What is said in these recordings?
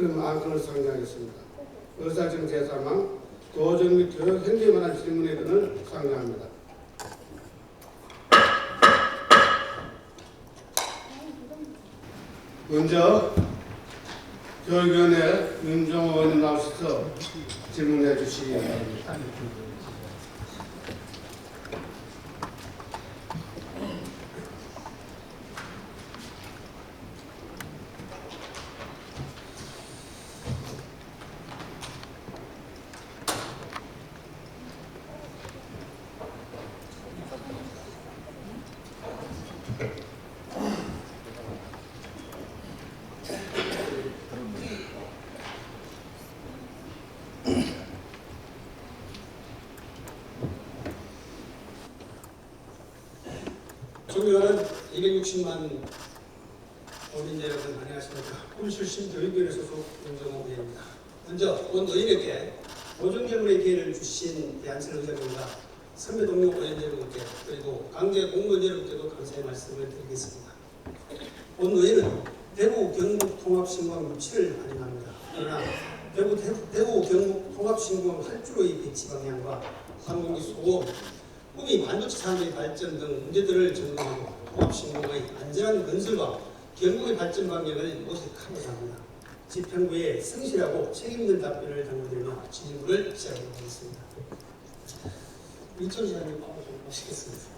그런 안건을 상정하겠습니다. 의사정 제3항 도정 및 교육 현재에 관한 질문에 대해 상정합니다. 먼저 교육위원회 윤종호 의원님 나오셔서 질문해 주시기 바랍니다. 존경하는 260만 어린이 여러분 안녕하십니까. 꿈 출신 교육위원회 소속 윤종호 의원입니다. 먼저 온 의원에게 보존경로의 기회를 주신 대한체육 의장님과 선배 동료 의원 여러분께 그리고 강제 공무원 여러분께도 감사의 말씀을 드리겠습니다. 온 의원은 대구 경북 통합신고항 유치를 환영합니다. 그러나 대구 경북 통합신고항 8주로의 배치 방향과 항공기 소음, 꿈이 반도체 산업의 발전 등 문제들을 점검하고 통합신공의 안전한 건설과 경북의 발전 방향을 모색하고자 합니다. 집행부에 성실하고 책임있는 답변을 당부드리며 질문을 시작하도록 하겠습니다. 민철 시장님 모시겠습니다.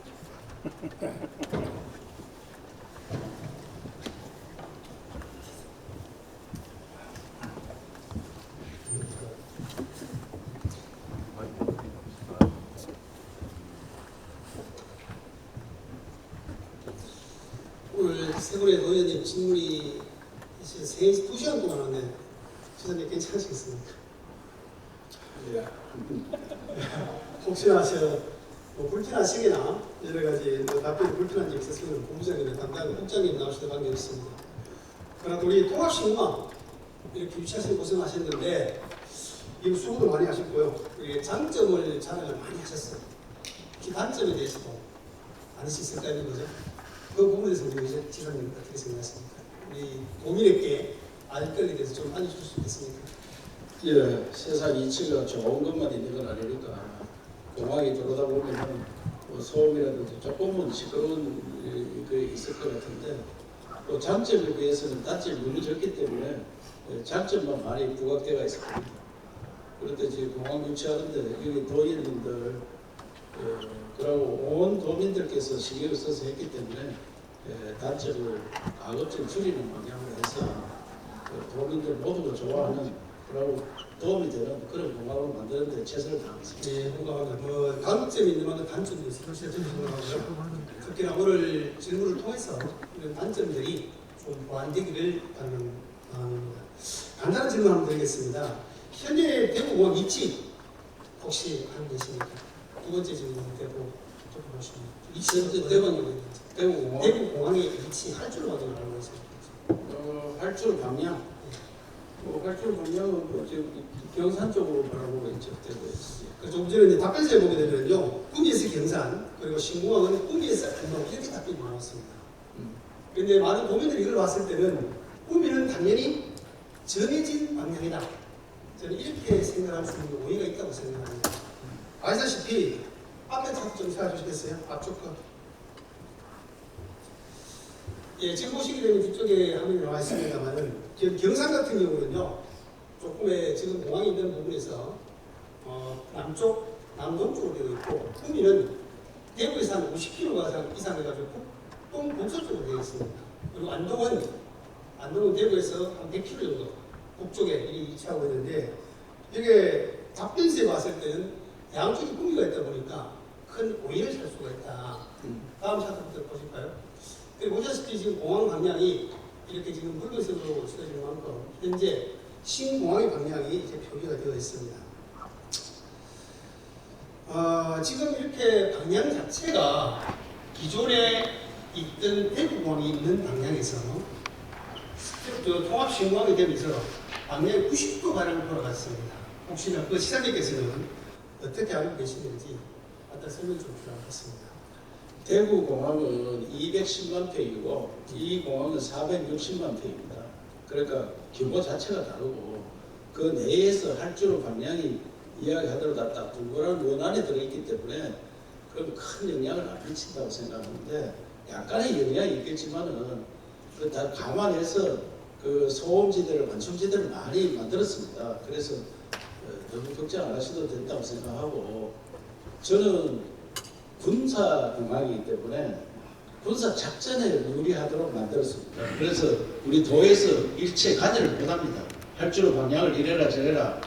오늘 세 분의 의원님 질문이 2시간 동안 왔네. 시장님 괜찮으시겠습니까? 예. 혹시나 불편하시거나 여러 가지 답변이 불편한 점이 있었으면 본부장님이나 담당 국장님 나오시다 관계없습니다. 그러나 우리 통합신고항 이렇게 유치하시는 고생하셨는데 이거 수고도 많이 하셨고요. 장점을 자랑을 많이 하셨어요. 특히 단점에 대해서도 안 하셨을까 있는 거죠. 그 부분에서 우리 지사님 어떻게 생각하십니까? 우리 도민에게 알 권리에 대해서 좀 알려줄 수 있겠습니까? 예, 세상 이치가 좋은 것만 있는 건 아니니까 공항에 들어오다 보면 뭐 소음이라든지 조금은 시끄러운 게 있을 것 같은데 또 장점에 비해서는 단점이 너무 적기 때문에 장점만 많이 부각되어 있을 겁니다. 그런데 지금 공항 유치하는데 여기 도민들 그리고 온 도민들께서 신경을 써서 했기 때문에 단점을 가급적 줄이는 방향으로 해서 도민들 모두가 좋아하는 그리고 도움이 되는 그런 공항을 만드는 데 최선을 다하겠습니다. 네, 공감합니다. 강점이 있는 만큼 단점도 있어요. 생각하고요. 특히나 오늘 질문을 통해서 이런 단점들이 좀 보완되기를 바랍니다. 간단한 질문 한번 드리겠습니다. 현재 대구공항 위치 혹시 알고 계십니까? 두 번째 질문 대구 조금 보시면 위치 대구공항의 위치 할줄 방향을 알고 있습니다. 활주로 방향, 활주로 방향은 뭐 지금 경산 쪽으로 바라보고 있죠. 대구에서. 조금 전에 이제 답변서에 보게 되면요, 꿈에서 경산 그리고 신공항은 꿈에서 안동 이렇게 답변이 나왔습니다. 그런데 많은 도민들이 이걸 봤을 때는 꿈에는 당연히 정해진 방향이다. 저는 이렇게 생각할 수 있는 오해가 있다고 생각합니다. 아시다시피 앞에 차트 좀 세워주시겠어요? 앞쪽 거. 예, 지금 보시게 되면 뒤쪽에 화면이 나와 있습니다만은 경산 같은 경우는요, 조금의 지금 공항이 있는 부분에서 남쪽, 남동쪽으로 되어 있고, 구미는 대구에서 한 50km 이상 해가지고 북서쪽으로 되어 있습니다. 그리고 안동은 대구에서 한 100km 정도 북쪽에 위치하고 있는데, 이게 답변서에 봤을 때는 양쪽에 구미가 있다 보니까 큰 오해를 살 수가 있다. 다음 차트부터 보실까요? 보시다시피 지금 공항 방향이 이렇게 지금 붉은색으로 칠해진 만큼 현재 신공항의 방향이 이제 표기가 되어 있습니다. 지금 이렇게 방향 자체가 기존에 있던 대구공항이 있는 방향에서 통합신공항이 되면서 방향이 90도 가량을 돌아갔습니다. 혹시나 그 시장님께서는 어떻게 알고 계시는지 갖다 설명 좀 필요할 것 같습니다. 대구 공항은 210만 평이고 이 공항은 460만 평입니다. 그러니까 규모 자체가 다르고 그 내에서 할주로 방향이 이야기하더라도 다 둥그런 원 안에 들어있기 때문에 그럼 큰 영향을 안 미친다고 생각하는데 약간의 영향이 있겠지만은 그 다 감안해서 그 소음지대를 완충지대를 많이 만들었습니다. 그래서 너무 걱정 안 하셔도 된다고 생각하고 저는 군사 공항이기 때문에 군사 작전에 유리하도록 만들었습니다. 그래서 우리 도에서 일체 관여를 못합니다. 할주로 방향을 이래라 저래라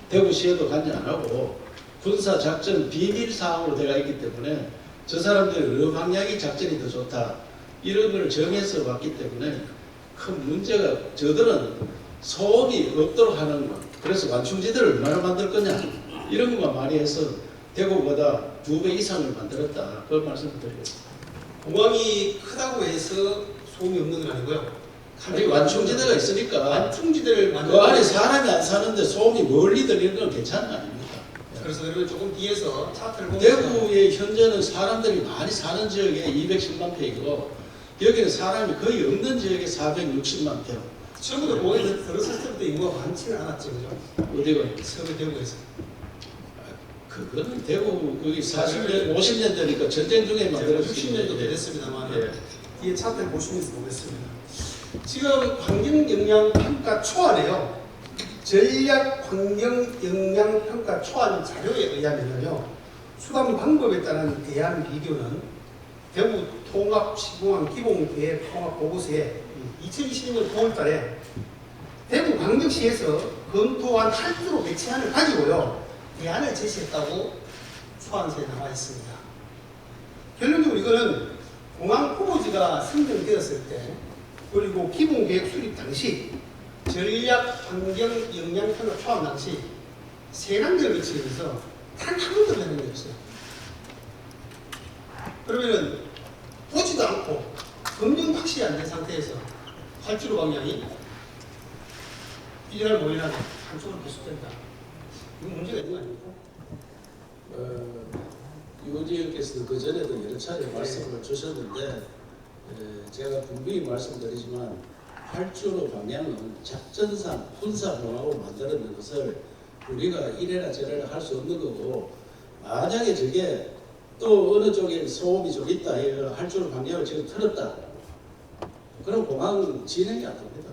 대구시에도 관여 안 하고 군사 작전 비밀 사항으로 되어 있기 때문에 저 사람들이 어느 방향이 작전이 더 좋다 이런 걸 정해서 왔기 때문에 큰 문제가 저들은 소음이 없도록 하는 것 그래서 완충지대를 얼마나 만들 거냐 이런 것만 많이 해서 대구보다 2배 이상을 만들었다 그런 말씀을 드리겠습니다. 공항이 크다고 해서 소음이 없는 건 아니고요. 아니 완충지대가 있으니까 완충지대를 그 안에 사람이 안 사는데 소음이 멀리 들리는 건 괜찮은 거 아닙니까? 그래서 그러면 조금 뒤에서 차트를 보면 대구에 현재는 사람들이 많이 사는 지역에 210만 평이고 여기는 사람이 거의 없는 지역에 460만 평. 처음부터 공항에 들었을 때부터 인구가 많지는 않았죠, 그죠? 어디가? 서울 대구에서. 그거는 대구 거기 40년, 50년 되니까 전쟁 중에 만들어진 60년도 됐습니다만 예. 뒤에 차트를 보시면서 보겠습니다. 지금 환경영향평가 초안에요. 전략 환경영향평가 초안 자료에 의하면요. 수감 방법에 따른 대안 비교는 대구 통합시공항 기본계획 통합 보고서에 2022년 9월달에 대구 광역시에서 검토한 할주로 배치안을 가지고요. 대안을 제시했다고 초안서에 나와 있습니다. 결론적으로 이거는 공항 후보지가 선정되었을 때 그리고 기본계획 수립 당시 전략 환경 영향평가 초안 당시 세 단계를 거치면서 단 한 번도 변한 게 없어요. 그러면은 보지도 않고 검증 확실히 안 된 상태에서 활주로 방향이 이날 모이날 한쪽으로 계속된다. 이거 문제가 있는 거 아닙니까? 유지영께서도 그 전에도 여러 차례 말씀을 주셨는데 제가 분명히 말씀드리지만 활주로 방향은 작전상 군사공항으로 만들어낸 것을 우리가 이래라 저래라 할 수 없는 거고 만약에 저게 또 어느 쪽에 소음이 좀 있다 활주로 방향을 지금 틀었다 그럼 공항 진행이 안 됩니다.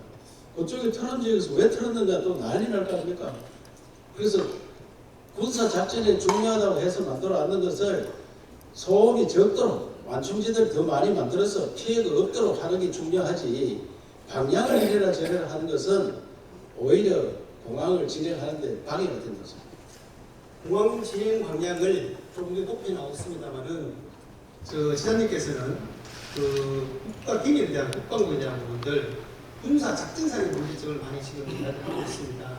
그쪽에 틀은 지역에서 왜 틀었는가 또 난리 날 거 아닙니까? 그래서 군사 작전이 중요하다고 해서 만들어 놨는 것을 소음이 적도록 완충지대를 더 많이 만들어서 피해가 없도록 하는 게 중요하지 방향을 이래라 저래라 하는 것은 오히려 공항을 진행하는데 방해가 된다고 생각합니다. 공항 진행 방향을 조금 더 높여 나왔습니다만은 지사님께서는 그 국가 기밀에 대한 국방부에 대한 부분들 군사 작전상의 문제점을 많이 지금 이야기하고 있습니다.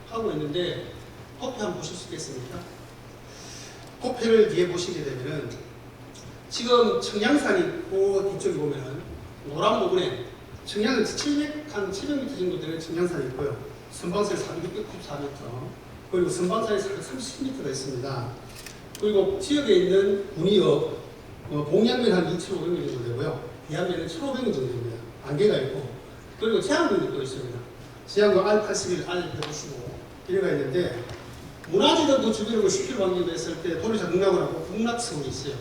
하고 있는데 토표 한번 보실 수 있겠습니까? 토표를 뒤에 보시게 되면은 지금 청량산이 있고 뒤쪽에 보면은 노란 부분에 청량은 700m 정도 되는 청량산이 있고요. 선방산이 494m 그리고 선방산이 430m가 있습니다. 그리고 지역에 있는 군위역 동양면 한 2,500m 정도 되고요. 비하면은 1,500m 정도 됩니다. 안개가 있고 그리고 제한군이 또 있습니다. 제한군 R81, R155 이래가 있는데 문화재도 주변으로 10km 방지도 했을 때 도로자 능락원하고 북락성이 있어요.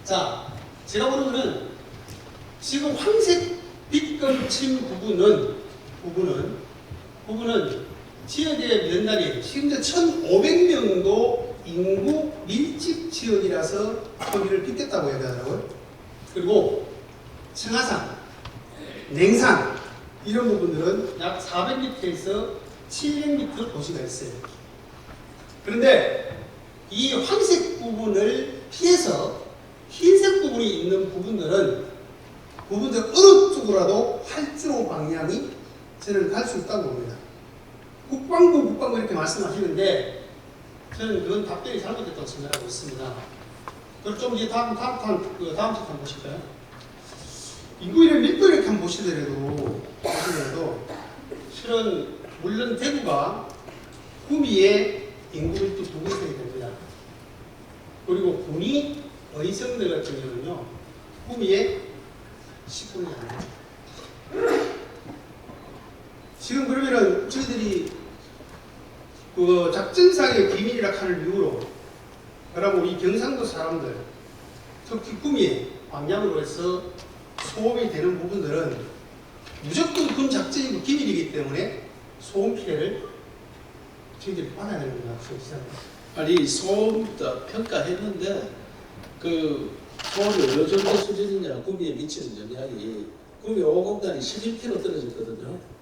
자, 제가 보는 지금 황색 빛검침 부분은 지역의 면단이 지금 1,500명도 인구 밀집 지역이라서 거기를 빗겠다고 얘기하더라고요. 그리고 청하산, 냉산 이런 부분들은 약 400m에서 700m 도시가 있어요. 그런데 이 황색 부분을 피해서 흰색 부분이 있는 부분들 어느 쪽으로라도 활주로 방향이 저는 갈 수 있다고 봅니다. 국방부 이렇게 말씀하시는데 저는 그건 답변이 잘못됐다고 생각하고 있습니다. 그럼 좀 이제 다음 책 한번 보실까요? 인구의 밀도 이렇게 한번 보시더라도 실은 물론 대구가 구미에 인구 밀도 2배 이상이 됩니다. 그리고 군이 의성들 같은 경우는요 구미에 10분이 안 돼요. 지금 그러면은 저희들이 그 작전상의 비밀이라 하는 이유로 그러면 우리 경상도 사람들 특히 구미 방향으로 해서 소음이 되는 부분들은 무조건 군 작전이고 기밀이기 때문에 소음 피해를 저희들이 받아야 되는 거죠. 아니 소음도 평가했는데 그 소음이 어느 정도 수준이냐 구미에 미치는 영향이 구미 5공단이 11km 떨어졌거든요.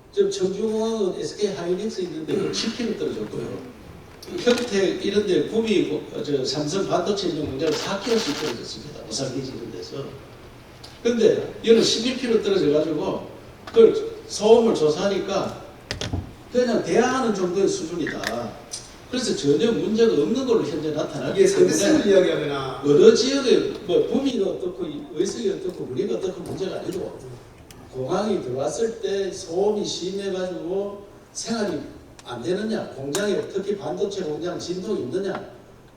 지금 청주공항은 SK 하이닉스 있는데 그 7km 떨어졌고요. 평택 이런데 구미 저 삼성 반도체 있는 공장은 4km씩 떨어졌습니다. 오사기지 이런 데서. 근데 얘는 11km 떨어져가지고 그 소음을 조사하니까 그냥 대항하는 정도의 수준이다. 그래서 전혀 문제가 없는 걸로 현재 나타나기 이게 상대성을 때문에 이야기하거나 어느 지역에 뭐 구미가 어떻고 의석이 어떻고 우리가 어떻고 문제가 아니고 공항이 들어왔을 때 소음이 심해가지고 생활이 안 되느냐, 공장에 특히 반도체 공장 진동이 있느냐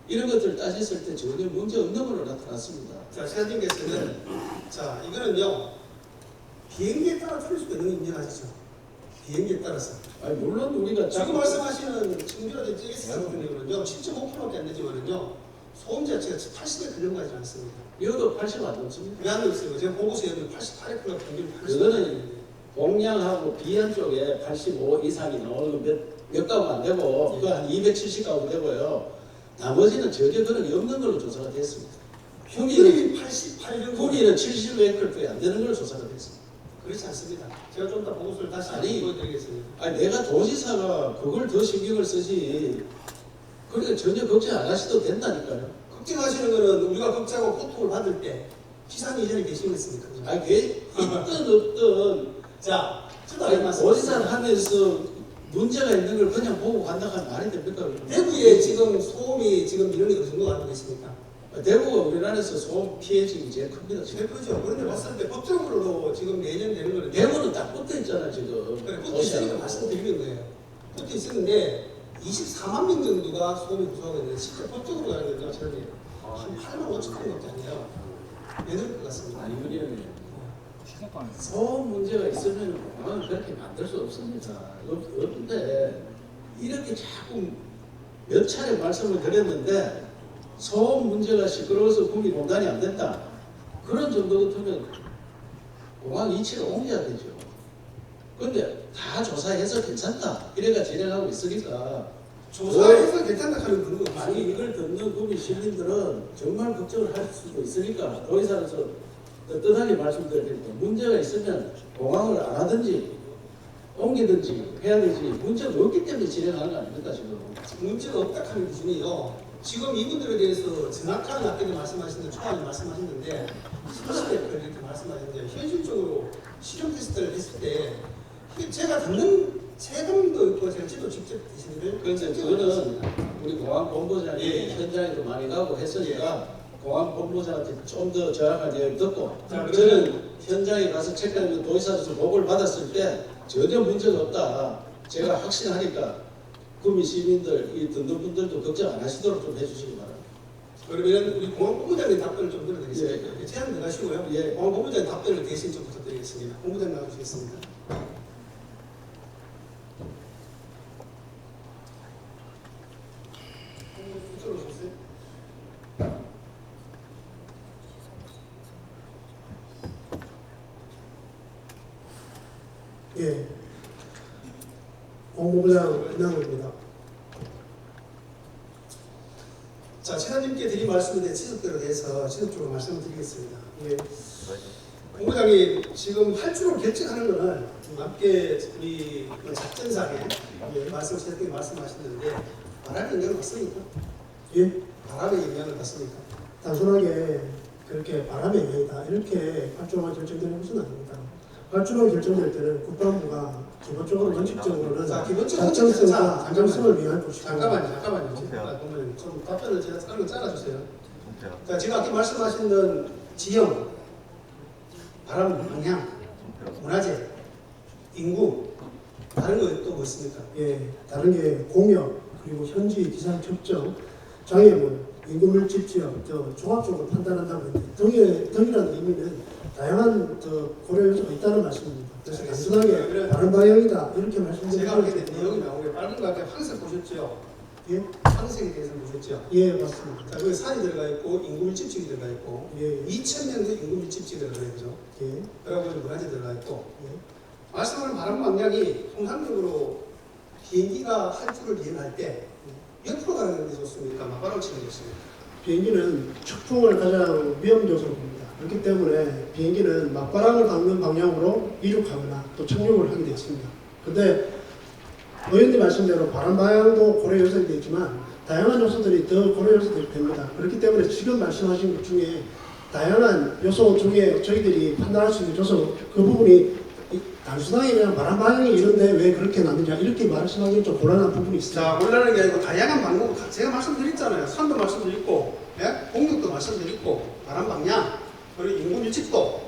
이런 것들을 따졌을 때 전혀 문제 없는 걸로 나타났습니다. 자, 시장님께서는 자 이거는요 비행기에 따라 틀릴 수도 있는 거 인정하시죠? 비행기에 따라서 아니 물론 우리가 지금 말씀하시는 청주라든지 GS 같은 경우는요 7.5km밖에 안 되지만은요 소음 자체가 80에 근접하지 않습니다. 이것도 80 안 넘습니다. 왜 안 넘습니까? 제가 보고서에 88km 평균 80. 그거는 공양하고 비현 쪽에 85 이상이 나오는 몇 가구 안 되고 예. 그 한 270가구 되고요. 나머지는 전혀 그런 게 없는 걸로 조사가 됐습니다. 평균이 88 정도. 구미는 70웨이클 안 되는 걸로 조사가 됐습니다. 그렇지 않습니다. 제가 좀 더 보고서를 다시 아니, 보여드리겠습니다. 아니 내가 도지사가 그걸 더 신경을 쓰지. 그러니까 전혀 걱정 안 하셔도 된다니까요. 걱정하시는 거는 우리가 걱정하고 고통을 받을 때 기상이 이전에 계시겠습니까? 아니 그게 있든 없든 자, 저도 아니, 알 말씀. 도지사를 하면서 문제가 있는 걸 그냥 보고 간다고 하면 말이 됩니까? 대구에 지금 소음이 지금 이런 게 어느 정도 알고 계십니까? 대구가 우리나라에서 소음 피해 지금 제일 큽니다. 지금. 대표죠. 그런데 봤을 때 법적으로도 지금 내년 되는 거는 대구는 딱 붙어 있잖아 지금. 그래, 붙어 있으니까 말씀드리는 거예요. 붙어 있었는데 24만 명 정도가 소음이 구성하고 있는데 실제 법적으로 가는 건요. 저는 한 8만 5천 명밖에 안 돼요. 왜 그럴 것 같습니다. 아니 우리는 소음 문제가 있으면 공항을 그렇게 만들 수 없습니다. 없는데 이렇게 자꾸 몇 차례 말씀을 드렸는데 소음 문제가 시끄러워서 구미 공단이 안 된다. 그런 정도 같으면 공항 위치를 옮겨야 되죠. 그런데 다 조사해서 괜찮다. 이래가 진행하고 있으니까 조사해서 괜찮다 하는 근거가 아니 없습니다. 이걸 듣는 구미 시민들은 정말 걱정을 할 수도 있으니까 도의사로서 떳떳하게 말씀드릴 테니까 문제가 있으면 공항을 안 하든지 옮기든지 해야 되지 문제가 없기 때문에 진행하는 거 아닙니까 지금. 문제가 없다 하는 기준이요. 지금 이분들에 대해서 정확한 아까도 말씀하셨는데 초반에 말씀하셨는데 30대 이렇게 말씀하셨는데 현실적으로 실험 테스트를 했을 때 제가 듣는 체감도 있고 제가 지도 직접 대신을 그런데 그거는 우리 공항 본부장이 예. 현장에도 많이 가고 했으니까 공항 본부장한테 좀 더 정확한 이야기를 듣고 자, 저는 현장에 가서 체크하면 도의사로서 보고를 받았을 때 전혀 문제가 없다. 제가 확신하니까 구미 시민들 이 듣는 분들도 걱정 안 하시도록 좀 해주시기 바랍니다. 그러면 우리 공항 본부장님 답변을 좀 들어드리겠습니다. 예. 제안 들어가시고요. 예. 공항 본부장님 답변을 대신 좀 부탁드리겠습니다. 본부장님 나와주시겠습니다. 이쪽으로 오셨어요? 예, 홍보부장 은항입니다. 자, 최단님께 드린 말씀에 대해 지속대로 대해서 지속적으로 말씀을 드리겠습니다. 예. 본부장이 지금 할주로 결정하는 것은 앞에 우리 그 작전상에 최단님이 말씀하셨는데 바람의 영향을 받습니까? 예, 바람의 영향을 받습니까? 단순하게 그렇게 바람의 영향이다 이렇게 활주로가 결정되는 것은 아닙니다. 활주로가 결정될 때는 국방부가 기본적으로 원칙적으로는 자, 기본적으로 작전성과 안정성을 위한 것이고 잠깐만요. 그러면 좀 답변을 제가 짧게 잘라주세요. 자, 지금 아까 말씀하신 지형, 바람 방향, 문화재, 인구, 다른 거 또 뭐 있습니까? 예, 다른 게 공역 그리고 현지 기상 측정, 장애물, 인구 밀집 지역 종합적으로 판단한다고 했는데 등이라는 의미는 다양한 고려 요소가 있다는 말씀입니다. 그래서 단순하게 바람 방향이다 아니다 이렇게 제가 말씀드리는 보기에 내용이 나오게 빨간 거 앞에 황색 보셨죠? 예? 황색에 대해서 보셨죠? 예, 맞습니다. 자, 거기 산이 들어가 있고 인구 밀집지이 들어가 있고 예, 2000년도 인구 밀집지가 들어가 있죠. 예, 그리고 문화재 들어가 있고 예. 말씀하는 바람 방향이 통상적으로 비행기가 한 줄을 비행할 때 옆으로 가는 게 좋습니까? 맞바람 치는 게 좋습니까? 비행기는 축풍을 가장 위험 요소로 봅니다. 그렇기 때문에 비행기는 맞바람을 닿는 방향으로 이륙하거나 또 착륙을 하게 되어 있습니다. 근데 의원님 말씀대로 바람 방향도 고려 요소이 되어 있지만 다양한 요소들이 더 고려 요소들이 됩니다. 그렇기 때문에 지금 말씀하신 것 중에 다양한 요소 중에 저희들이 판단할 수 있는 요소 그 부분이 단순하게 그냥 바람 방향이 이런데 왜 그렇게 나느냐 이렇게 말씀하기는 좀 곤란한 부분이 있습니다. 자, 곤란한 게 아니고 다양한 방법, 제가 말씀드렸잖아요. 산도 말씀드렸고, 예? 공격도 말씀드렸고, 바람 방향, 그리고 인구 밀집도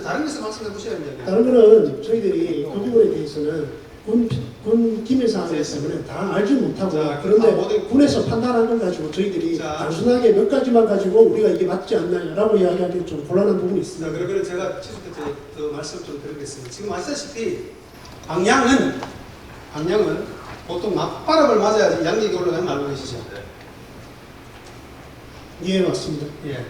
다른 것을 말씀해 보셔야 됩니다. 다른 거는 저희들이 그 부분에 대해서는 군 기밀 사항이기 때문에 다 알지 못하고 자, 그런데 모든- 군에서 판단한 걸 가지고 저희들이 자. 단순하게 몇 가지만 가지고 우리가 이게 맞지 않나요라고 이야기하기 좀 곤란한 부분이 자, 있습니다. 그러면 제가 최소한 더 말씀을 좀 드리겠습니다. 지금 아시다시피 방향은 보통 맞바람을 맞아야지 양력이 올라가는 걸 알고 계시죠? 예, 맞습니다. 예.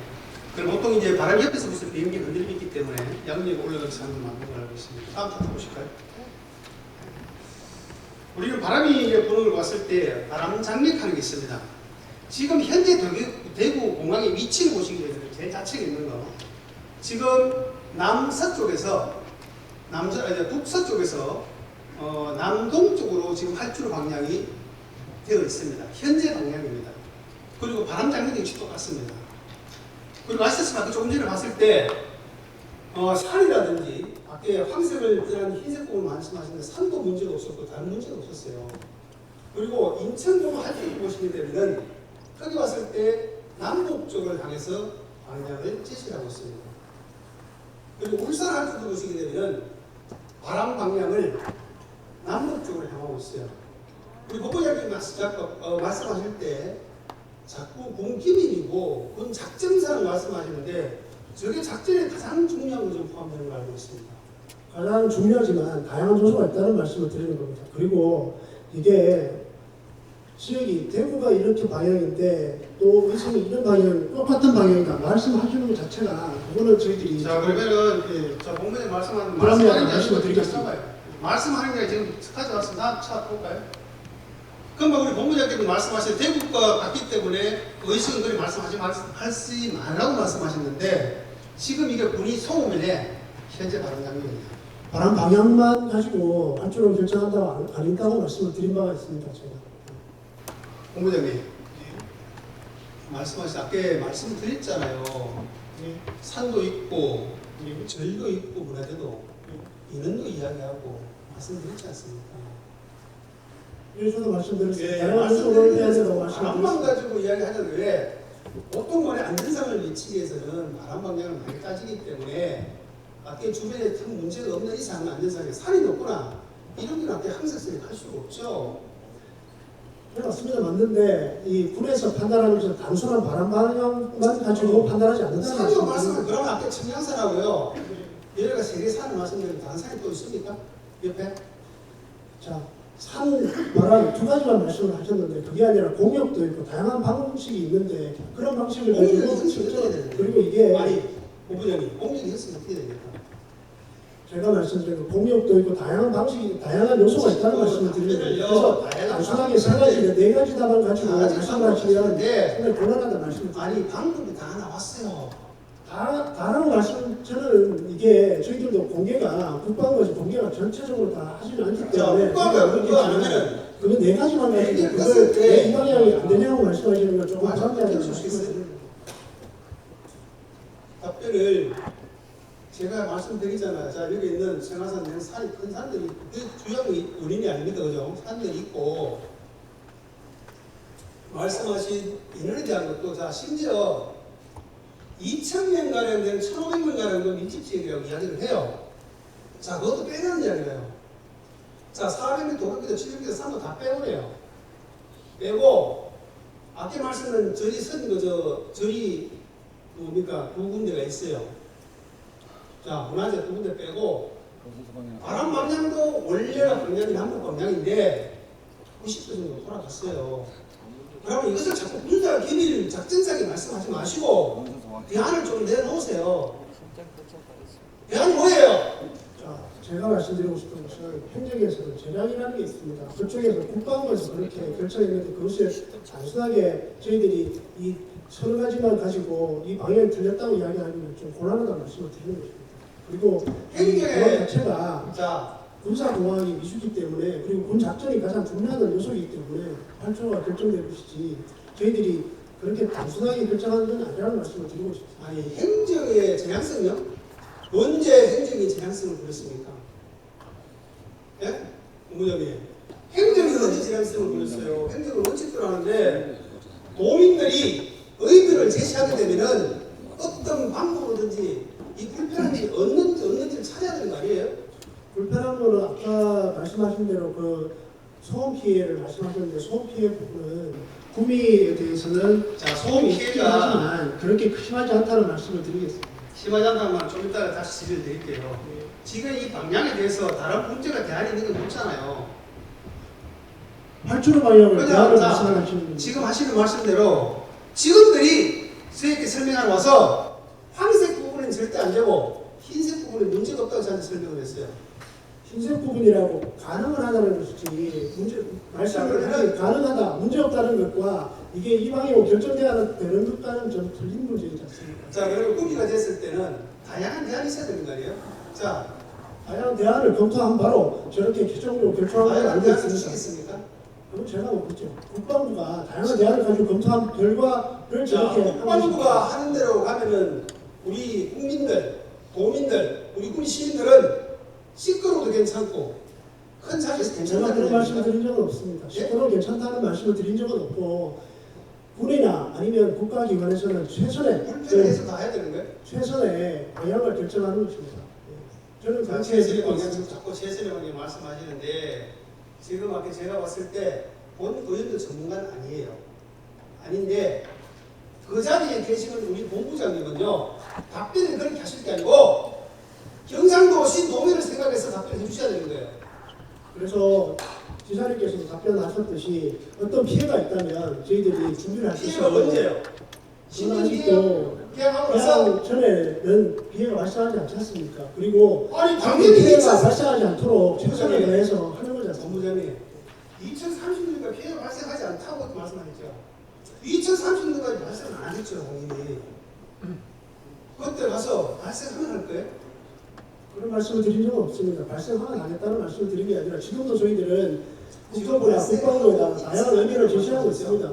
그럼 보통 이제 바람 옆에서 무슨 비행기 흔들림이 있기 때문에 양력이 올라가면서 하는 걸 맞는 걸 알고 있습니다. 다음 차 보실까요? 우리는 바람이 이제 부는 걸 봤을 때 바람 장력하는 게 있습니다. 지금 현재 대구 공항의 위치를 보시게 되면 제일 좌측에 있는 거. 지금 남서쪽에서 북서쪽에서 남동쪽으로 지금 활주로 방향이 되어 있습니다. 현재 방향입니다. 그리고 바람 장력이 역시 똑같습니다. 그리고 아시다시피 아까 조금 전에 봤을 때 산이라든지 밖에 황색을 띠는 흰색 공을 말씀하시는데 산도 문제가 없었고 다른 문제가 없었어요. 그리고 인천동 활주로 보시게 되면 거기 봤을 때 남북쪽을 향해서 방향을 제시하고 있습니다. 그리고 울산 활주로 보시게 되면 바람 방향을 남북쪽으로 향하고 있어요. 그리고 법원장님 말씀하실 때 자꾸 군 기밀이고 군 작전사를 말씀하시는데 저게 작전에 가장 중요한 것을 포함되는 걸 알고 있습니다. 가장 중요하지만 다양한 요소가 있다는 말씀을 드리는 겁니다. 그리고 이게 지역이 대구가 이렇게 방향인데 또 의성이 이런 방향 똑같은 방향이다 말씀하시는 것 자체가 그거는 저희들이 자, 그러면은 예. 자, 본문에 말씀하는 그러면 말씀하는 게 말씀을 아니고 드리겠습니다. 말씀하는 게 지금 가져왔습니다. 차 볼까요? 그럼 우리 본부장께도 말씀하신 대구가 같기 때문에 의식은 그리 말씀하지 말라고 말씀하셨는데 지금 이게 군이 소음에 현재 바람 장면입니다. 바람 방향만 가지고 활주로를 결정한다고 아닌다고 말씀을 드린 바가 있습니다. 제가. 본부장님 말씀하신 아까 말씀드렸잖아요. 예. 산도 있고 절도 있고 문화재도 인원도 이야기하고 말씀드렸지 않습니까? 예, 저도 말씀드렸습니다. 예, 다양한 요소를 해야 된다고 바람만 말씀드렸습니다. 가지고 이야기하자면 왜 보통 간의 안전상을 미치기 위해서는 바람 방향을 많이 따지기 때문에 밖에 주변에 큰 문제가 없는 이상 안전상에 산이 높구나 이런 게 밖에 항상성이 할 수가 없죠. 네, 맞습니다. 맞는데 이 군에서 판단하면서 단순한 바람 방향만 가지고 판단하지 않는다는 산으로 말씀입니다. 말씀을 그러면 아까 청량산하고요. 얘네가 세계 산을 말씀드리면 다른 산이 또 있습니까? 옆에? 자, 산 말한 두 가지만 말씀을 하셨는데 그게 아니라 공역도 있고 다양한 방식이 있는데 그런 방식을 공역이 가지고 있으면 실제로 어떻게 되는데? 그리고 이게 아니 본부장님 공격이 있으면 어떻게 되겠다? 제가 말씀드린 그 공역도 있고 다양한 방식이 다양한 요소가 있다는 말씀을 드리는데 그래서 단순하게 세 가지 네 가지다만 가지고 말씀하시면 상당히 곤란하다 말씀을 드립니다. 아니 방금이 다 나왔어요. 다라고 말씀 저는 이게 저희들도 공개가 국방부에서 공개가 전체적으로 다 하지는 않기 때문에 국방부가 공개 안 하면은 그거 네 가지만 가지고 네, 그걸 떴을 때 왜 이 방향이 안 되냐고 말씀하시는 건 조금 맞아, 부담되는 어쩔 수 있어요. 말씀을 답변을 제가 말씀드리잖아요. 자 여기 있는 생화산 큰 산들이 그 주요 원인이 아닙니까, 그죠? 산들이 있고 말씀하신 인원에 대한 것도 자 심지어 2,000명 가량 된 1,500명 가량 된 밀집지역이라고 이야기를 해요. 자 그것도 빼라는 이야기예요. 자 400m, 500m, 700m, 300m 다 빼오래요. 빼고 아까 말씀은 절이 뭡니까 두 군데가 있어요. 자 문화재 두 군데 빼고 바람 방향도 원래 방향이 남북 방향인데 90도 정도 돌아갔어요. 그러면 이것을 자꾸 군사 기밀 작전상에 말씀하지 마시고 대안을 좀 내놓으세요. 대안이 뭐예요? 자, 제가 말씀드리고 싶은 것은 행정에서는 재량이라는 게 있습니다. 그쪽에서 국방부에서 그렇게 결정했는데 그것을 단순하게 저희들이 이 서너 가지만 가지고 이 방향이 틀렸다고 이야기하면 좀 곤란하다는 말씀을 드리는 것입니다. 그리고 이 공항 자체가 자, 군사공항이 미수기 때문에 그리고 군 작전이 가장 중요한 요소이기 때문에 8조가 결정된 것이지 저희들이 그렇게 단순하게 결정하는 건 아니라는 말씀을 드리고 싶습니다. 아니 행정의 재량성요? 언제 행정의 재량성을 부렸습니까? 예? 국무장님, 행정이 언제 재량성을 부렸어요? 행정은 원칙대로 하는데 도민들이 의견을 제시하게 되면은 어떤 방법으로든지 이 불편한 일이 없는지를 찾아야 되는 거 아니에요? 불편한 거는 아까 말씀하신 대로 그 소음 피해를 말씀하셨는데 소음 피해 부분은 구미에 대해서는 자, 소음 피해가 하지만 그렇게 심하지 않다는 말씀을 드리겠습니다. 심하지 않다는 말 좀 이따가 다시 질의를 드릴게요. 지금 이 방향에 대해서 다른 문제가 대안이 있는 건 없잖아요. 8조 방향을 그냥 대안을 자, 말씀하시는 분입니다. 지금 하시는 말씀대로 직원들이 저에게 설명하러 와서 황색 부분은 절대 안 되고 흰색 부분은 문제가 없다고 저한테 설명을 했어요. 흰색 부분이라고 가능을 하다는 것이지 문제 말씀을 하기 가능하다 문제 없다는 것과 이게 이 방향으로 결정되어야 되는 것과는 좀 틀린 문제이지 않습니까? 자, 그러면 꾸미가 됐을 때는 다양한 대안이 있어야 되는 거 아니에요? 자, 다양한 대안을 검토한 바로 저렇게 최종적으로 결정한 걸 다양한 알고 대안을 있습니다. 주시겠습니까? 그건 제가 못했죠. 국방부가 다양한 대안을 가지고 검토한 결과를 자, 저렇게 하고 국방부가 하는 대로 가면은 우리 국민들, 도민들, 우리 군 시민들은 시끄러워도 괜찮고 큰 사실에서 제가 괜찮다는 그런 말씀을 겁니까? 드린 적은 없습니다. 예? 시끄러워 괜찮다는 말씀을 드린 적은 없고 군이나 아니면 국가기관에서는 불편해서 다 해야 되는 거예요? 최선의 방향을 결정하는 것입니다. 예. 저는 자, 그렇게 최선의 믿고 방향, 있습니다. 자꾸 최선의 방향 말씀하시는데 지금 아까 제가 봤을 때 본 의원도 전문가는 아니에요. 아닌데 그 자리에 계시는 우리 본부장님은요 답변을 그렇게 하실 게 아니고 경상도 신도민을 생각해서 답변해 주셔야 되는 거예요. 그래서 지사님께서도 답변하셨듯이 어떤 피해가 있다면 저희들이 준비를 할 수 피해가 있어요. 언제요? 저는 신문 아직도 계약하고 나서 개항 전에는 피해가 발생하지 않지 않습니까? 그리고 아니 당연히 피해가 2030 발생하지 않도록 최선을 부장님. 다해서 하는 거지 않습니까? 본부장님 2030년까지 피해가 발생하지 않다고 말씀하셨죠. 2030년까지 발생 안 하겠죠, 당연히. 그때 가서 발생하면 할 거예요? 그런 말씀을 드린 적은 없습니다. 발생하면 하겠다는 말씀을 드린 게 아니라 지금도 저희들은 국토부나 국방부에다 다양한 의견을 제시하고 있습니다.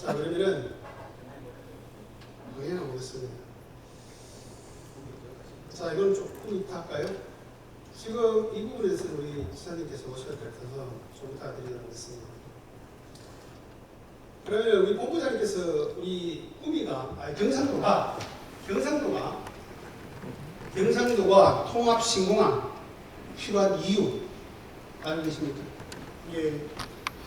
자, 그러면은 방향을 보겠습니다. 자, 이건 조금 이따 할까요? 지금 이 부분에 대해서는 우리 지사님께서 오셔야 될 것 같아서 좀 이따 드리도록 하겠습니다. 그러면 우리 본부장님께서 우리 꾸미가, 경상도가 통합 신공항 필요한 이유 알고 계십니까? 예,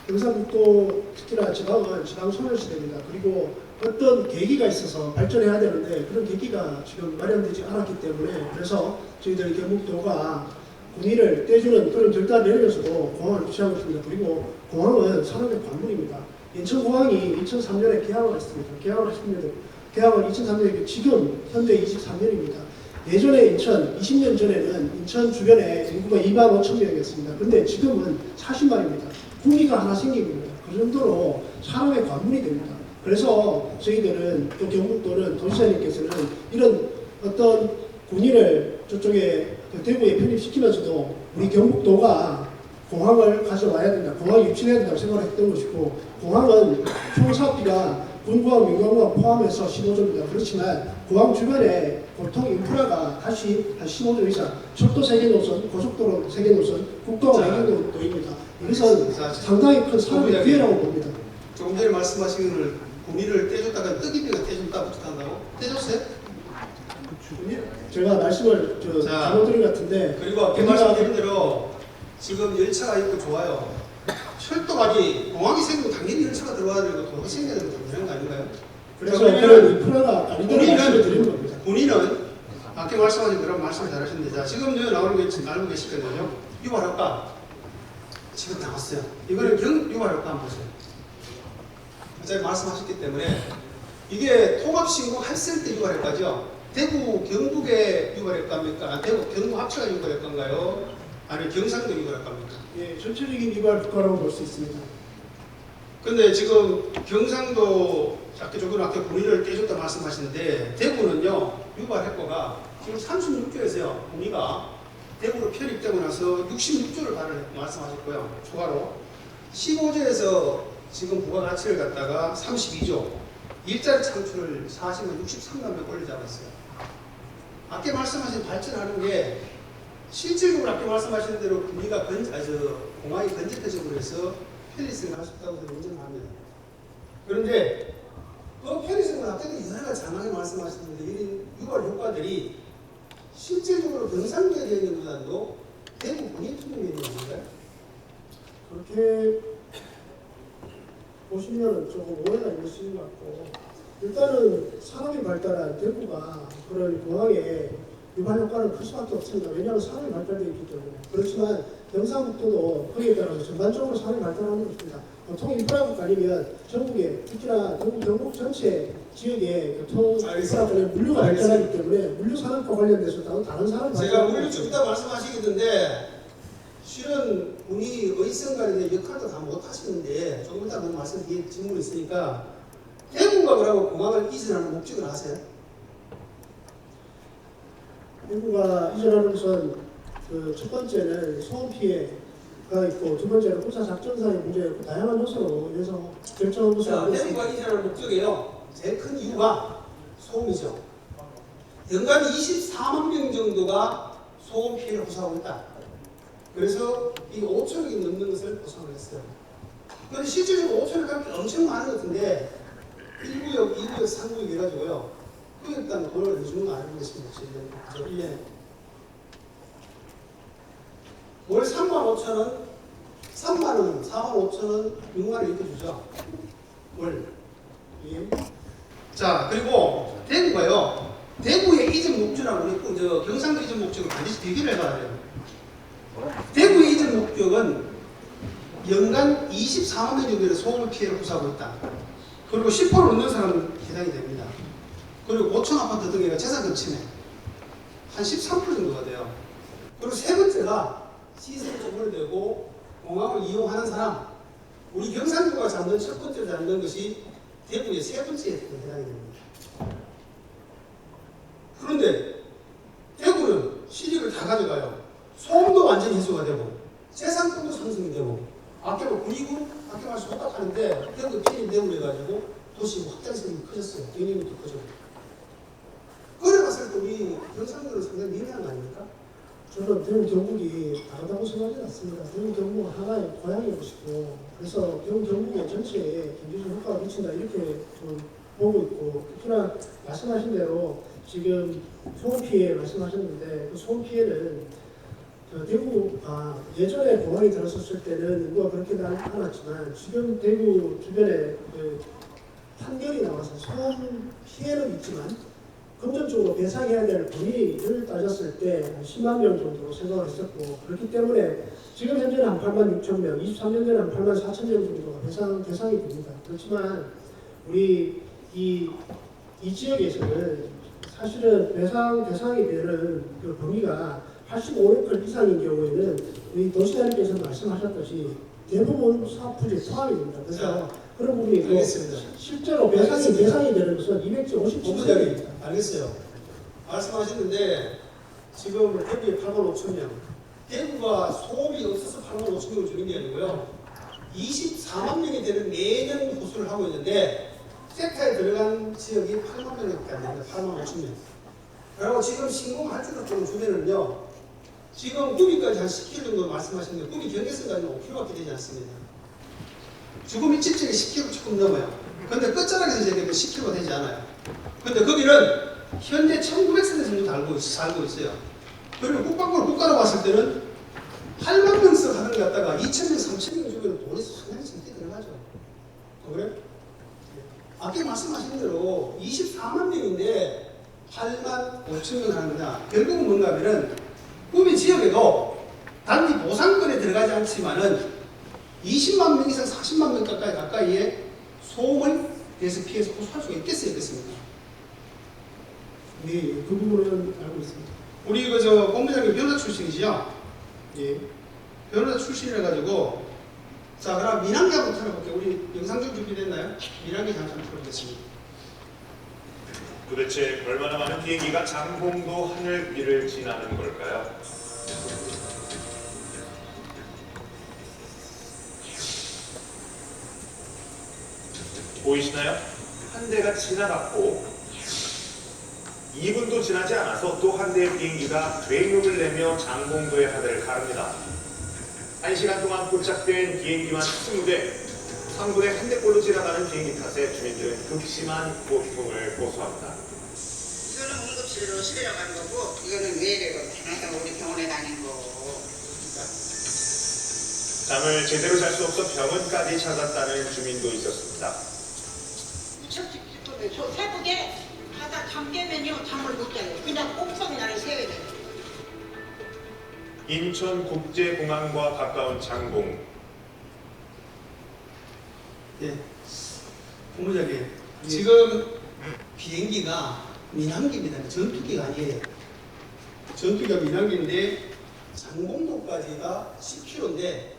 경상북도 특히나 지방은 지방 소멸시대입니다. 그리고 어떤 계기가 있어서 발전해야 되는데 그런 계기가 지금 마련되지 않았기 때문에 그래서 저희들 경북도가 군의를 떼주는 그런 결단을 내리면서도 공항을 유치하고 있습니다. 그리고 공항은 산업의 관문입니다. 인천공항이 2003년에 개항을 했습니다. 개항을 2003년에 지금 현재 23년입니다. 예전에 인천 20년 전에는 인천 주변에 인구가 2만 5천 명이었습니다. 근데 지금은 40만입니다. 군기가 하나 생깁니다. 그 정도로 산업의 관문이 됩니다. 그래서 저희들은 또 경북도는 도지사님께서는 이런 어떤 군의를 저쪽에 대구에 편입시키면서도 우리 경북도가 공항을 가져와야 된다. 공항이 유치해야 된다고 생각했던 것이고 공항은 총사업비가 군공항, 민공항 포함해서 15조입니다. 그렇지만 공항 주변에 보통 인프라가 다시 한 15조 이상 철도 3개 노선, 고속도로 3개 노선, 국도가 4개 노선입니다. 이것은 상당히 큰 산업의 기회라고 봅니다. 조금 전에 말씀하신 것을 군의를 떼줬다가 뜨기비가 떼준다고 한다고? 떼줬어요? 제가 말씀을 잘못 드린 것 같은데 그리고 앞에 말씀드린 대로 지금 열차가 있고 좋아요. 철도까지 공항이 생기면 당연히 열차가 들어와야 되고 도로가 생겨야 되는 거 아닌가요? 그래서 그런 인프라가 아니다는 말씀을 드리는 겁니다. 군의는 아까 아까 말씀하신 대로 말씀 잘하셨는데, 자, 지금 여기 나오는 거 지금 알고 계실 거거든요. 유발효과 지금 나왔어요. 이거는 유발효과 한번 보세요. 어차피 말씀하셨기 때문에 이게 통합신고했을 때 유발효과죠. 대구, 경북의 유발효과입니까? 대구, 경북 합쳐가 유발효과인가요? 아니면 경상도 유발효과입니까? 예, 전체적인 유발 효과라고 볼 수 있습니다. 근데 지금 경상도 아까 분위를 떼줬다 말씀하시는데 대구는요 유발 효과가 지금 36조에서요 분위가 대구로 편입되고 나서 66조를 말씀하셨고요. 추가로 15조에서 지금 부가가치를 갖다가 32조 일자리 창출을 40만 63만 명 올려 잡았어요. 아까 말씀하신 발전하는 게 실질적으로 아까 말씀하신 대로 분위가 공항이 건재해지고 해서 편리성을 할 수 있다고 저는 인정합니다. 그런데 그 편리성은 아까도 여러 가지 장황히 말씀하셨는데 이런 유발 효과들이 실질적으로 경상도에 되어 있는 것보다도 대구 분위 투명이 있는 건가요? 그렇게 보시면 조금 오해가 있을 수 있는 것 같고, 일단은 산업이 발달한 대구가 그런 공항에 유발 효과는 클 수밖에 없습니다. 왜냐하면 산업이 발달되어 있기 때문에. 그렇지만 경상북도도 거기에 따라서 전반적으로 산업이 발달하는 것입니다. 보통 인프라가 깔리면 전국에, 특히나 경북 전체 지역에 교통 인프라가 물류가 발달하기 때문에 물류 산업과 관련돼서 다른 산업이 제가 물류 좀 이따 말씀하시겠는데 실은 분이 의성간에 역할도 다 못하시는데 조금 이따 말씀드릴 질문이 있으니까 대구가 그러고 공항을 이전하는 목적을 아세요? 대구가 이전하는 것은 첫 번째는 소음 피해가 있고, 두 번째는 군사 작전상의 문제가 있고, 다양한 요소로 인해서 결정한 것으로 알고 있습니다. 대구가 이전하는 목적이에요. 제일 큰 이유가 소음이죠. 연간 24만 명 정도가 소음 피해를 호소하고 있다. 그래서 이 5천억이 넘는 것을 보상을 했어요. 그런데 실질적으로 5천억 값이 엄청 많은 것 같은데 1구역, 2구역, 3구역 해가지고요. 그에 따른 돈을 내주는 거 알고 계십니다. 1년에. 월 3만 5천 원, 3만 원, 4만 5천 원, 6만 원 이렇게 주죠. 월. 예. 자, 그리고 대구가요. 대구의 이전 목적하고 우리 경상도 이전 목적을 반드시 비교를 해봐야 돼요. 대구의 이전 목적은 연간 24만 명 정도의 소음 피해를 호소하고 있다. 그리고 10% 넘는 사람은 해당이 됩니다. 그리고 5천 아파트 등의 재산금 침해 한 13% 정도가 돼요. 그리고 세 번째가 시설이 조물되고 공항을 이용하는 사람, 우리 경상도가 잡는 첫 번째로 잡는 것이 대구의 세 번째에 해당이 됩니다. 그런데 대구는 시리를 다 가져가요. 소음도 완전히 해소가 되고 재산권도 상승이 되고 아까 군위구 아까 말씀 똑같하는데 대구 편입되고 해가지고 도시 확장성이 커졌어요. 경력도 커졌고. 그래 봤을 때 우리 경상도는 상당히 미미한 거 아닙니까? 저는 대구 경북이 다르다고 생각하지 않습니다. 대구 경북은 하나의 고향이고 싶고, 그래서 대구 경북의 전체에 경제적 효과가 미친다 이렇게 좀 보고 있고, 특히나 말씀하신 대로 지금 소음 피해 말씀하셨는데 그 소음 피해는 대구가 예전에 공항이 들어섰을 때는 인구가 그렇게 않았지만 지금 대구 주변에 판결이 나와서 소음 피해는 있지만 금전적으로 배상해야 될 범위를 따졌을 때 한 10만 명 정도로 생각을 했었고, 그렇기 때문에 지금 현재는 한 8만 6천 명, 23년 전에 한 8만 4천 명 정도가 대상이 됩니다. 그렇지만 우리 이 지역에서는 사실은 배상 대상이 되는 그 범위가 85에이커 이상인 경우에는 우리 도시장님께서 말씀하셨듯이 대부분 사업 부지에 포함이 됩니다. 그래서 그런 부분이 있고, 실제로 배상이 되는 것은 257세입니다. 알겠어요. 말씀하셨는데 지금 대구에 8만 5천 명, 대구가 소음이 없어서 8만 5천 명을 주는 게 아니고요. 24만 명이 되는 매년 호수를 하고 있는데 섹터에 들어간 지역이 8만 명밖에 안 됩니다. 8만 5천 명. 그리고 지금 신공할 쪽 주변은요. 지금 구미까지 한 10km 정도 말씀하셨는데 구미 경계선까지는 5km밖에 되지 않습니다. 주구미 집적이 10km 조금 넘어요. 근데 끝자락에서 얘기하면 10km 되지 않아요. 근데 거기는 현재 1900세대 정도 살고 있어요. 그리고 국가로 봤을 때는 8만 명씩 하는 것 같다가 2,000명, 3,000명 주면 돈이 상당히 적게 들어가죠. 그래? 아까 말씀하신 대로 24만 명인데 8만 5천 명 하는 거냐? 결국은 뭔가 하면은 구미 지역에도 단지 보상권에 들어가지 않지만은 20만 명 이상 40만 명 가까이의 소음을 대해서 피해서 호소할 수가 있겠어요, 있겠습니까? 네, 그 부분은 알고 있습니다. 우리 그저 본부장님 변호사 출신이지요? 예. 변호사 출신이라 가지고 자 그럼 민항기부터 틀어볼게요. 우리 영상좀 준비됐나요? 민항기 잠깐 틀어보겠습니다. 도대체 얼마나 많은 비행기가 장봉도 하늘 위를 지나는 걸까요? 보이시나요? 한 대가 지나갔고 2분도 지나지 않아서 또 한 대의 비행기가 되육을 내며 장봉도의 하늘을 가릅니다. 1시간 동안 포착된 비행기만 20대, 3분의 한 대꼴로 지나가는 비행기 탓에 주민들은 극심한 고통을 호소합니다. 이거는 응급실로 실려간 거고 이거는 외래로 다녀서 우리 병원에 다닌 거고. 잠을 제대로 잘 수 없어 병원까지 찾았다는 주민도 있었습니다. 저 새벽에 하다 잠 깨면요 잠을 못 자요. 그냥 꼼짝이 나를 새야 돼요. 인천국제공항과 가까운 장봉. 예. 본부장님 지금 비행기가 민항기입니다. 전투기가 아니에요. 전투기가 민항기인데 장봉도까지가 10km인데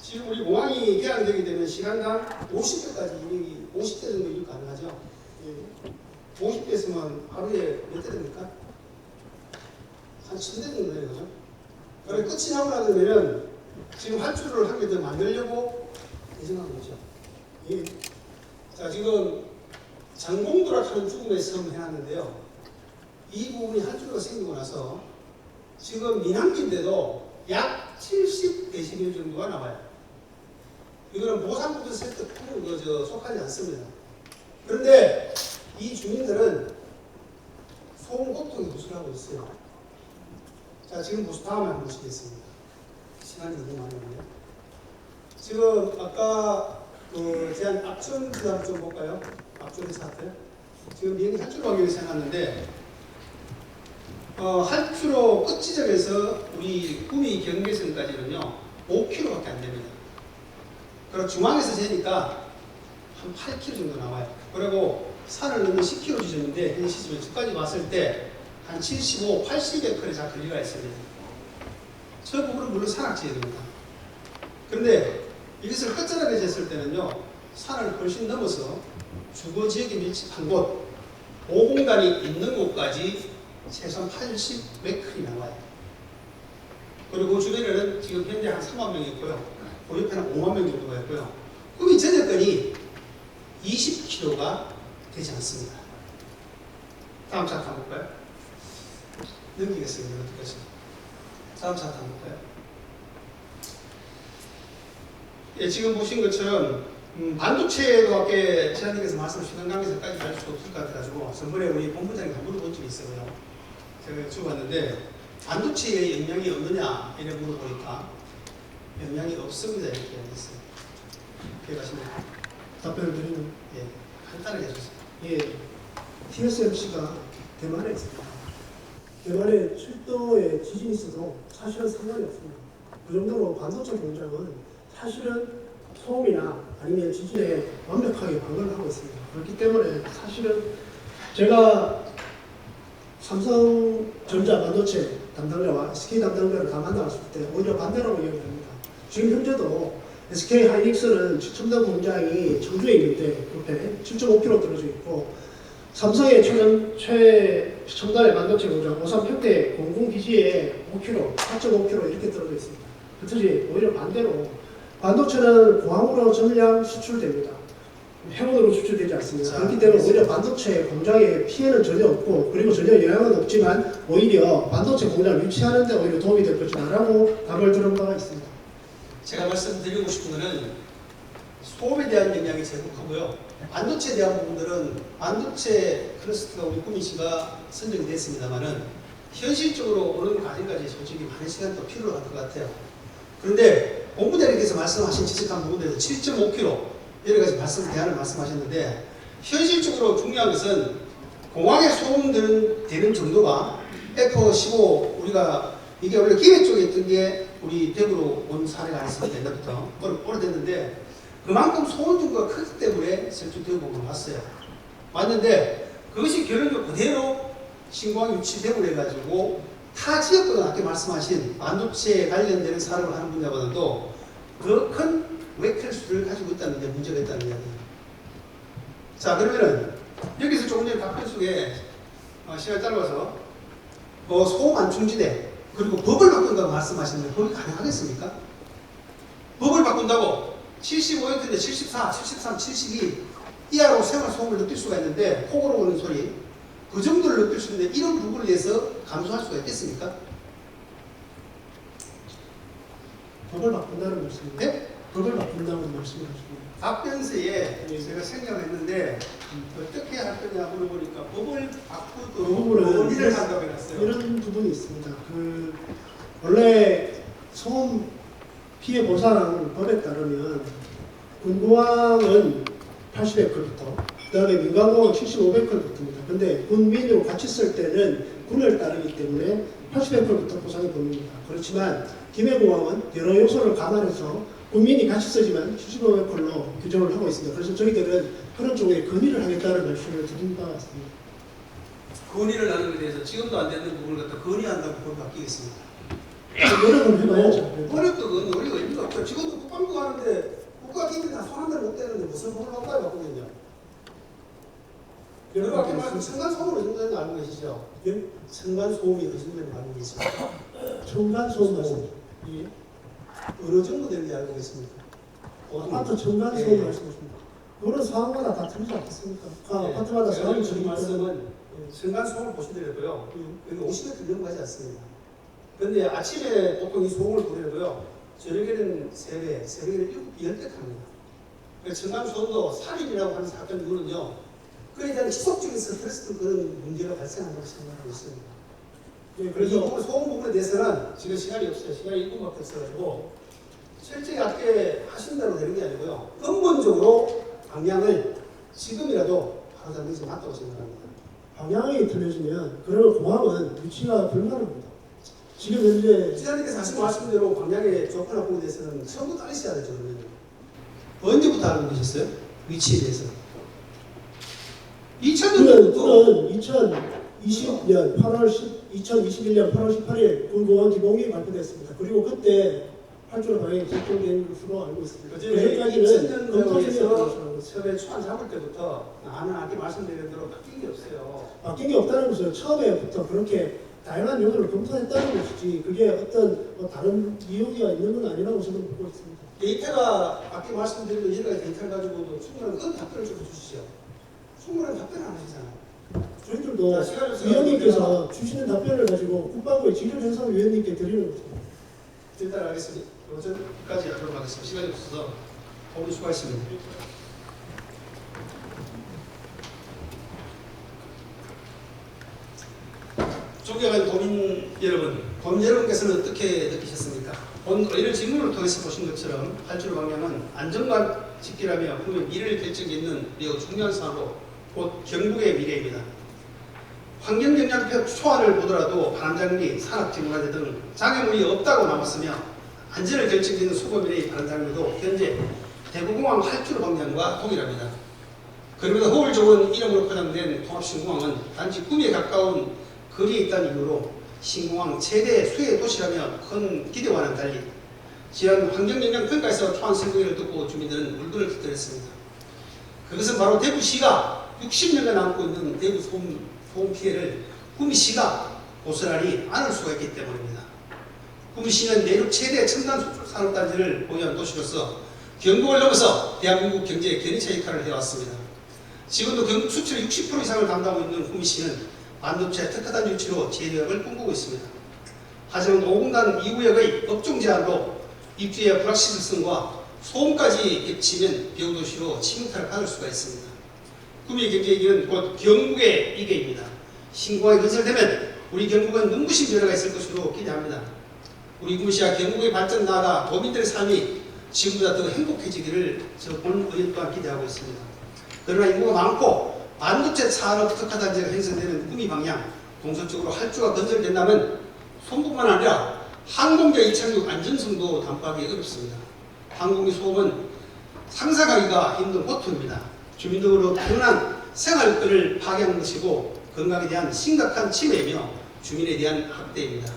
지금 우리 공항이 개항되게 되면 시간당 50대까지 이용이 50대 정도 이용 가능하죠. 예. 50대였으면 하루에 몇 대 됩니까? 한 1000대 정도 되는 거죠. 그래 끝이 나고 나면 지금 활주로를 한 개 더 만들려고 예정한 거죠. 예. 자 지금 장봉도라는 죽음의 섬을 해놨는데요. 이 부분이 활주로가 생기고 나서 지금 민항기인데도 약 70데시벨 정도가 나와요. 이거는 보상부터 세트 속하지 않습니다. 그런데 이 주민들은 소음 고통에 호소하고 있어요. 자 지금 다음에 한번 보시겠습니다. 시간이 너무 많이 걸려요. 지금 아까 제한 앞전 지점 좀 볼까요? 앞전의 사태. 지금 비행기 활주로 방향이 생겼는데 활주로 끝 지점에서 우리 구미 경계선까지는요 5km밖에 안 됩니다. 그리고 중앙에서 재니까 한 8km 정도 나와요. 그리고 산을 넘는 10km 지점인데 이 시점에 저까지 왔을 때 한 75, 80의 컬의 자 거리가 있습니다. 저 부분은 물론 산악지대입니다. 그런데 이것을 끝자락에 쟀을 때는요 산을 훨씬 넘어서 주거 지역에 밀집한 곳, 오공단이 있는 곳까지 최소한 80메클이 나와요. 그리고 주변에는 지금 현재 한 3만 명이 있고요. 그 옆에는 5만 명 정도가 있고요. 그럼 이 전역권이 20km가 되지 않습니다. 다음 차트 한번 볼까요? 넘기겠습니다. 어떻게 다음 차트 한번 볼까요? 예, 지금 보신 것처럼 반도체도 아까 지사님께서 말씀하신 강에서까지 갈 수 없을 것 같아가지고 전번에 우리 본부장이 한 물어본 적이 있어요. 제가 여쭤봤는데 반도체에 영향이 없느냐 이래 물어보니까 영향이 없습니다 이렇게 얘기했어요. 기억하십니까? 답변을 드리면 예, 간단하게 해주세요. 예, TSMC가 대만에 있습니다. 대만에 출도에 지진이 있어도 사실은 상관이 없습니다. 그 정도로 반도체 공장은 사실은 소음이나 아니면 지진에 완벽하게 방어를 하고 있습니다. 그렇기 때문에 사실은 제가 삼성전자 반도체 담당자와 SK 담당자를 다 만나봤을 때 오히려 반대라고 이야기합니다. 지금 현재도 SK 하이닉스는 첨단 공장이 청주에 있는데 옆에 7.5km 떨어져 있고 삼성의 최첨단의 반도체 공장 오산 평택 공군기지에 5km, 4.5km 이렇게 떨어져 있습니다. 그것이 오히려 반대로 반도체는 공항으로 전량 수출됩니다. 해운으로 수출되지 않습니다. 그렇기 때문에 오히려 반도체 공장에 피해는 전혀 없고 그리고 전혀 영향은 없지만 오히려 반도체 공장을 유치하는 데 오히려 도움이 될 것이다라고 답을 들은 바가 있습니다. 제가 말씀드리고 싶은 것은 소음에 대한 영향이 제일 크고요. 반도체에 대한 부분들은 반도체 클러스터가 우리 구미시가 선정이 됐습니다만은 현실적으로 오는 과정까지 솔직히 많은 시간이 더 필요할 것 같아요. 그런데 본부장님께서 말씀하신 지적한 부분에서 7.5km 여러 가지 대안을 말씀하셨는데 현실적으로 중요한 것은 공항에 소음되는 정도가 F15 우리가 이게 원래 기획 쪽에 있던 게 우리 대구로 온 사례가 아니었습니다. 옛날부터 오래됐는데 그만큼 소음 정도가 크기 때문에 설주대구로 왔어요. 왔는데 그것이 결론적으로 그대로 신공항 유치되고 해가지고 타 지역보다 아까 말씀하신 반도체에 관련되는 산업을 하는 분야보다도 더 큰 웨클 수를 가지고 있다는 게 문제가 있다는 이야기예요. 자, 그러면은 여기서 조금 전에 답변 속에 시간이 짧아서 소음 안충지대 그리고 법을 바꾼다고 말씀하시는데 법이 가능하겠습니까? 법을 바꾼다고 75였는데 74, 73, 72 이하로 생활 소음을 느낄 수가 있는데 폭으로 오는 소리 그 정도를 느낄 수 있는데 이런 부분에 대해서 감수할 수가 있겠습니까? 법을 바꾼다는 말씀이에요. 네? 법을 바꾼다는 말씀이십니다. 답변서에 제가 생각을 했는데 어떻게 할 거냐 물어보니까 법을 그 바꾸도록 부분은 논의를 한다고 해놨어요. 이런 부분이 있습니다. 원래 소음 피해 보상 법에 따르면 군공항은 80에클부터 그다음에 민간공항은 75에클부터입니다. 근데 군민으로 같이 쓸 때는 군을 따르기 때문에 80에클부터 보상이 됩니다. 그렇지만 김해공항은 여러 요소를 감안해서 군민이 같이 쓰지만 75에클로 규정을 하고 있습니다. 그래서 저희들은 그런 쪽에 건의를 하겠다는 말씀을 드린 바가 있습니다. 건의를 하는 것에 대해서 지금도 안 되는 부분을 갖다 건의한다고 법을 바뀌겠습니다. 노력은 해봐야죠. 어렵도 그건 논리가 의미가 없죠. 지금도 국방부 하는데 국가기밀 다 손 한 대를 못 대는데 무슨 법을 바꿔야 바꾸겠냐. 여러분 말씀 층간소음으로 어느 정도 되는 거 알고 계시죠? 예? 층간소음이 어느 정도 되는 거 알고 계십니까? 층간소음 말씀. 예. 어느 정도 되는지 알고 계십니까? 아파트 층간소음 말씀하십니다. 그런 상황마다 다 틀리지 않겠습니까? 아파트마다 상황이 드린 틀리기 말씀은 때문에. 층간소음을 보시더라도요. 예. 여기 50m 넘어가지 않습니다. 그런데 아침에 보통 이 소음을 보려도요. 저녁에는 3배, 새벽에는 10배 합니다. 층간소음도 살인이라고 하는 사건 이후는요. 그에 대한 지속적인 스트레스 그런 문제가 발생한다고 생각하고 있습니다. 예, 그래서 이 그래서 부분, 소음 부분에 대해서는 지금 시간이 없어요. 시간이 1분밖에 없어가지고 실제 앞에 하신 대로 되는 게 아니고요. 근본적으로 방향을 지금이라도 바로잡는 게 맞다고 생각합니다. 방향이 틀려지면 그러면 공항은 위치가 불가능합니다. 지금 현재 시장님께서 하신 말씀대로 방향의 조건화 부분에 대해서는 처음부터 알으셔야 되죠. 그러면 언제부터 알고 계셨어요? 위치에 대해서. 2000년부터 2021년 8월 18일 군공항 기본계획이 발표됐습니다. 그리고 그때 8조 방향이 결정된 것으로 알고 있습니다. 그전까지는 검토 중이었다고 2000년도에서 생각합니다. 처음에 초안 잡을 때부터 나는 아까 말씀드린 대로 바뀐 게 없어요. 바뀐 게 없다는 것은 처음에부터 그렇게 다양한 요소를 검토했다는 것이지 그게 어떤 다른 이유가 있는 건 아니라고 저는 보고 있습니다. 데이터가 아까 말씀드린 여러 가지 데이터를 가지고도 충분한 그런 답변을 좀 주시죠. 충분한 답변을 안 하시잖아요. 저희들도 자, 시간을 위원님께서 주시는 답변을 가지고 국방부의 지질해석 위원님께 드리는 것입니다. 일단 하겠습니다. 여기까지 하도록 하겠습니다. 시간이 없어서 오늘 수고하셨습니다. 존경하는 도민 여러분께서는 어떻게 느끼셨습니까? 오늘 질문을 통해서 보신 것처럼 할줄 방향은 안전만 지키라며 국민의 미래를 결정짓는 매우 중요한 사안으로 곧 경북의 미래입니다. 환경영향표 초안을 보더라도 바람장비, 산업진흥화재 등 장애물이 없다고 나왔으며 안전을 결정짓는 수거미래의 바람장비도 현재 대구공항 할줄 방향과 동일합니다. 그럼에도 허울 좋은 이름으로 포장된 통합신공항은 단지 꿈에 가까운 거리에 있다는 이유로 신공항 최대 수혜 도시라며 큰 기대와는 달리 지난 환경영향평가에서 초안 선거를 듣고 주민들은 물건을 터뜨렸습니다. 그것은 바로 대구시가 60년간 안고 있는 대구 소음 피해를 구미시가 고스란히 안을 수가 있기 때문입니다. 구미시는 내륙 최대 첨단 수출 산업단지를 보유한 도시로서 경북을 넘어서 대한민국 경제에 견인차 역할을 해왔습니다. 지금도 경북 수출의 60% 이상을 담당하고 있는 구미시는 반도체 특화단지 유치로 재개혁을 꿈꾸고 있습니다. 하지만 5분간 이구역의 업종 제한으로 입주의 불확실성과 소음까지 겹치면 비용도시로 침탈을 받을 수가 있습니다. 구미 경제의 길은 곧 경북의 이계입니다. 신공항이 건설되면 우리 경북은 눈부신 변화가 있을 것으로 기대합니다. 우리 구미시와 경북의 발전 나아가 도민들의 삶이 지금보다 더 행복해지기를 저 본 의원 또한 기대하고 있습니다. 그러나 인구가 많고 반도체 산업 특화단지가 형성되는 구미 방향 동서쪽으로 활주가 건설된다면 손뿐만 아니라 항공기 이착륙 안전성도 담보하기 어렵습니다. 항공기 소음은 상상하기가 힘든 고통입니다. 주민들로 편안한 생활권을 파괴하는 것이고 건강에 대한 심각한 침해이며 주민에 대한 학대입니다.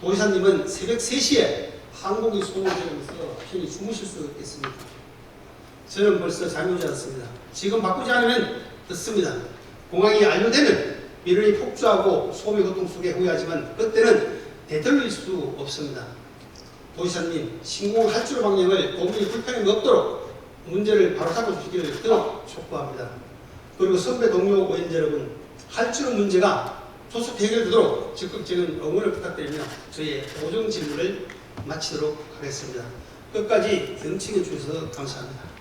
도지사님은 새벽 3시에 항공기 소음을 들으면서 편히 주무실 수 있겠습니까? 저는 벌써 잠이 오지 않습니다. 지금 바꾸지 않으면 듣습니다. 공항이 완료되면 민원이 폭주하고 소음의 고통 속에 후회하지만 그때는 되돌릴 수 없습니다. 도지사님, 신공 할주로 방향을 공민이 불편함이 없도록 문제를 바로 잡아주시기를 더욱 촉구합니다. 그리고 선배 동료 의원님 여러분, 할주로 문제가 조속 해결되도록 적극적인 응원을 부탁드리며 저희의 오정 질문을 마치도록 하겠습니다. 끝까지 경청해 주셔서 감사합니다.